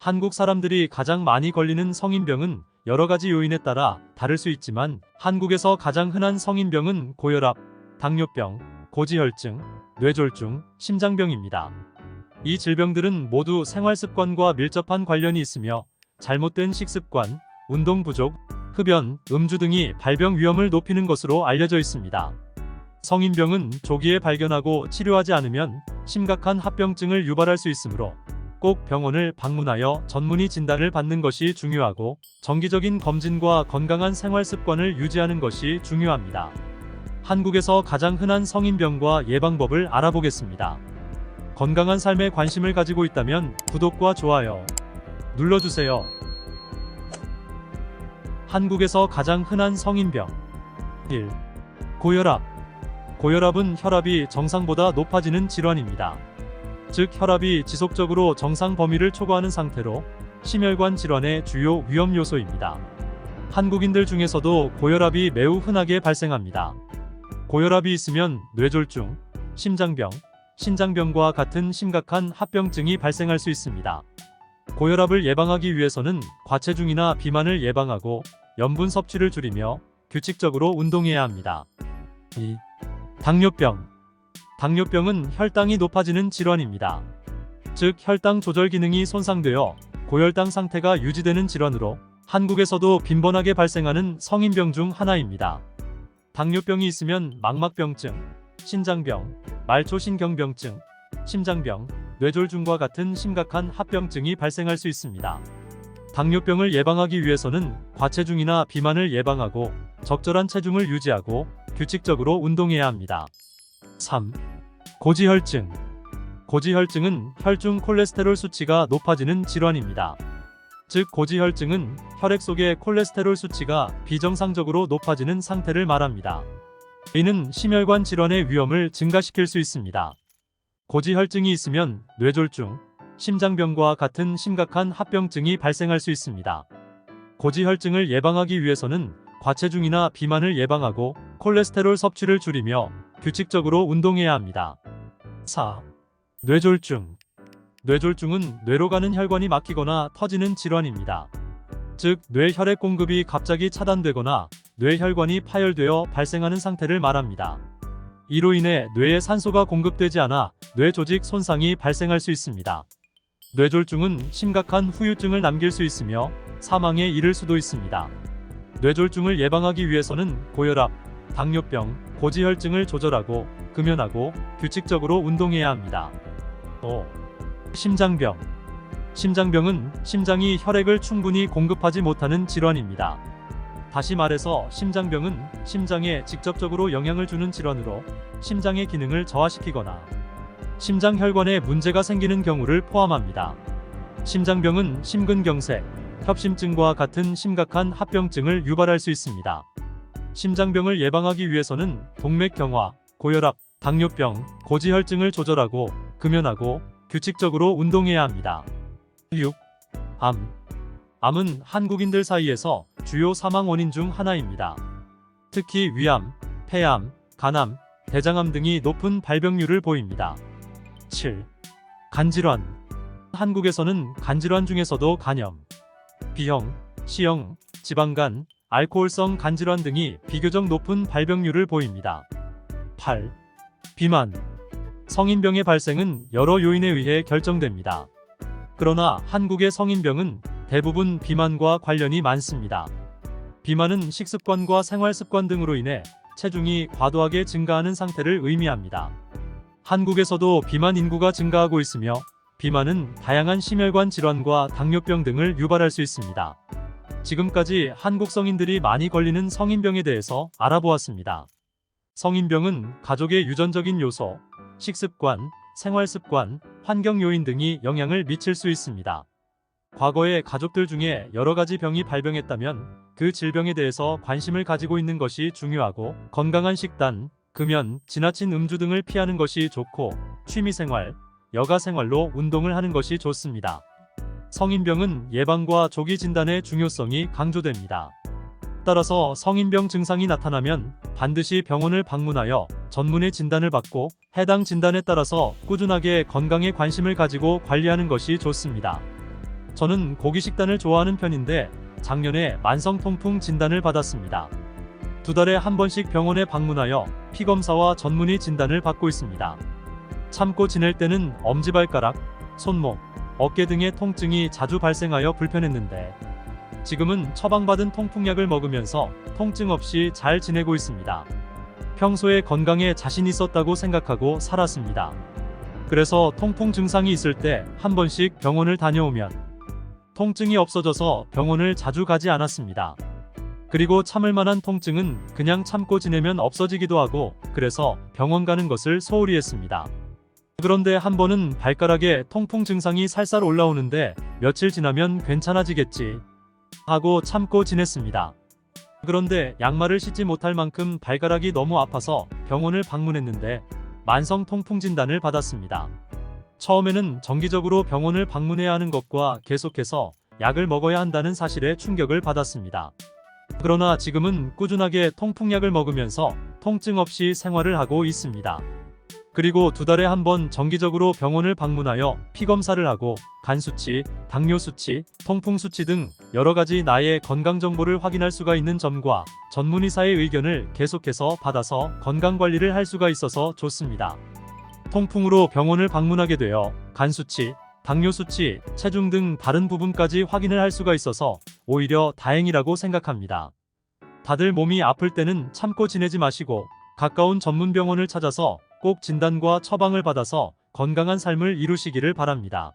한국 사람들이 가장 많이 걸리는 성인병은 여러 가지 요인에 따라 다를 수 있지만 한국에서 가장 흔한 성인병은 고혈압, 당뇨병, 고지혈증, 뇌졸중, 심장병입니다. 이 질병들은 모두 생활습관과 밀접한 관련이 있으며 잘못된 식습관, 운동 부족, 흡연, 음주 등이 발병 위험을 높이는 것으로 알려져 있습니다. 성인병은 조기에 발견하고 치료하지 않으면 심각한 합병증을 유발할 수 있으므로 꼭 병원을 방문하여 전문의 진단을 받는 것이 중요하고 정기적인 검진과 건강한 생활 습관을 유지하는 것이 중요합니다. 한국에서 가장 흔한 성인병과 예방법을 알아보겠습니다. 건강한 삶에 관심을 가지고 있다면 구독과 좋아요 눌러주세요. 한국에서 가장 흔한 성인병 1. 고혈압. 고혈압은 혈압이 정상보다 높아지는 질환입니다. 즉 혈압이 지속적으로 정상 범위를 초과하는 상태로 심혈관 질환의 주요 위험 요소입니다. 한국인들 중에서도 고혈압이 매우 흔하게 발생합니다. 고혈압이 있으면 뇌졸중, 심장병, 신장병과 같은 심각한 합병증이 발생할 수 있습니다. 고혈압을 예방하기 위해서는 과체중이나 비만을 예방하고 염분 섭취를 줄이며 규칙적으로 운동해야 합니다. 2. 당뇨병. 당뇨병은 혈당이 높아지는 질환입니다. 즉 혈당 조절 기능이 손상되어 고혈당 상태가 유지되는 질환으로 한국에서도 빈번하게 발생하는 성인병 중 하나입니다. 당뇨병이 있으면 망막병증, 신장병, 말초신경병증, 심장병, 뇌졸중과 같은 심각한 합병증이 발생할 수 있습니다. 당뇨병을 예방하기 위해서는 과체중이나 비만을 예방하고 적절한 체중을 유지하고 규칙적으로 운동해야 합니다. 3. 고지혈증. 고지혈증은 혈중 콜레스테롤 수치가 높아지는 질환입니다. 즉 고지혈증은 혈액 속의 콜레스테롤 수치가 비정상적으로 높아지는 상태를 말합니다. 이는 심혈관 질환의 위험을 증가시킬 수 있습니다. 고지혈증이 있으면 뇌졸중, 심장병과 같은 심각한 합병증이 발생할 수 있습니다. 고지혈증을 예방하기 위해서는 과체중이나 비만을 예방하고 콜레스테롤 섭취를 줄이며 규칙적으로 운동해야 합니다. 4. 뇌졸중. 뇌졸중은 뇌로 가는 혈관이 막히거나 터지는 질환입니다. 즉 뇌 혈액 공급이 갑자기 차단되거나 뇌 혈관이 파열되어 발생하는 상태를 말합니다. 이로 인해 뇌에 산소가 공급되지 않아 뇌 조직 손상이 발생할 수 있습니다. 뇌졸중은 심각한 후유증을 남길 수 있으며 사망에 이를 수도 있습니다. 뇌졸중을 예방하기 위해서는 고혈압, 당뇨병, 고지혈증을 조절하고 금연하고 규칙적으로 운동해야 합니다. 5. 심장병. 심장병은 심장이 혈액을 충분히 공급하지 못하는 질환입니다. 다시 말해서 심장병은 심장에 직접적으로 영향을 주는 질환으로 심장의 기능을 저하시키거나 심장 혈관에 문제가 생기는 경우를 포함합니다. 심장병은 심근경색, 협심증과 같은 심각한 합병증을 유발할 수 있습니다. 심장병을 예방하기 위해서는 동맥경화, 고혈압, 당뇨병, 고지혈증을 조절하고 금연하고 규칙적으로 운동해야 합니다. 6. 암. 암은 한국인들 사이에서 주요 사망 원인 중 하나입니다. 특히 위암, 폐암, 간암, 대장암 등이 높은 발병률을 보입니다. 7. 간질환. 한국에서는 간질환 중에서도 간염, B형, C형, 지방간, 알코올성 간질환 등이 비교적 높은 발병률을 보입니다. 8. 비만. 성인병의 발생은 여러 요인에 의해 결정됩니다. 그러나 한국의 성인병은 대부분 비만과 관련이 많습니다. 비만은 식습관과 생활습관 등으로 인해 체중이 과도하게 증가하는 상태를 의미합니다. 한국에서도 비만 인구가 증가하고 있으며 비만은 다양한 심혈관 질환과 당뇨병 등을 유발할 수 있습니다. 지금까지 한국 성인들이 많이 걸리는 성인병에 대해서 알아보았습니다. 성인병은 가족의 유전적인 요소, 식습관, 생활습관, 환경 요인 등이 영향을 미칠 수 있습니다. 과거에 가족들 중에 여러 가지 병이 발병했다면 그 질병에 대해서 관심을 가지고 있는 것이 중요하고 건강한 식단, 금연, 지나친 음주 등을 피하는 것이 좋고 취미생활, 여가생활로 운동을 하는 것이 좋습니다. 성인병은 예방과 조기 진단의 중요성이 강조됩니다. 따라서 성인병 증상이 나타나면 반드시 병원을 방문하여 전문의 진단을 받고 해당 진단에 따라서 꾸준하게 건강에 관심을 가지고 관리하는 것이 좋습니다. 저는 고기 식단을 좋아하는 편인데 작년에 만성 통풍 진단을 받았습니다. 2달에 한 번씩 병원에 방문하여 피검사와 전문의 진단을 받고 있습니다. 참고 지낼 때는 엄지발가락, 손목, 어깨 등의 통증이 자주 발생하여 불편했는데 지금은 처방받은 통풍약을 먹으면서 통증 없이 잘 지내고 있습니다. 평소에 건강에 자신 있었다고 생각하고 살았습니다. 그래서 통풍 증상이 있을 때 한 번씩 병원을 다녀오면 통증이 없어져서 병원을 자주 가지 않았습니다. 그리고 참을 만한 통증은 그냥 참고 지내면 없어지기도 하고 그래서 병원 가는 것을 소홀히 했습니다. 그런데 한 번은 발가락에 통풍 증상이 살살 올라오는데 며칠 지나면 괜찮아지겠지 하고 참고 지냈습니다. 그런데 양말을 신지 못할 만큼 발가락이 너무 아파서 병원을 방문했는데 만성 통풍 진단을 받았습니다. 처음에는 정기적으로 병원을 방문해야 하는 것과 계속해서 약을 먹어야 한다는 사실에 충격을 받았습니다. 그러나 지금은 꾸준하게 통풍약을 먹으면서 통증 없이 생활을 하고 있습니다. 그리고 2달에 한 번 정기적으로 병원을 방문하여 피검사를 하고 간 수치, 당뇨 수치, 통풍 수치 등 여러 가지 나의 건강 정보를 확인할 수가 있는 점과 전문의사의 의견을 계속해서 받아서 건강 관리를 할 수가 있어서 좋습니다. 통풍으로 병원을 방문하게 되어 간 수치, 당뇨 수치, 체중 등 다른 부분까지 확인을 할 수가 있어서 오히려 다행이라고 생각합니다. 다들 몸이 아플 때는 참고 지내지 마시고 가까운 전문 병원을 찾아서 꼭 진단과 처방을 받아서 건강한 삶을 이루시기를 바랍니다.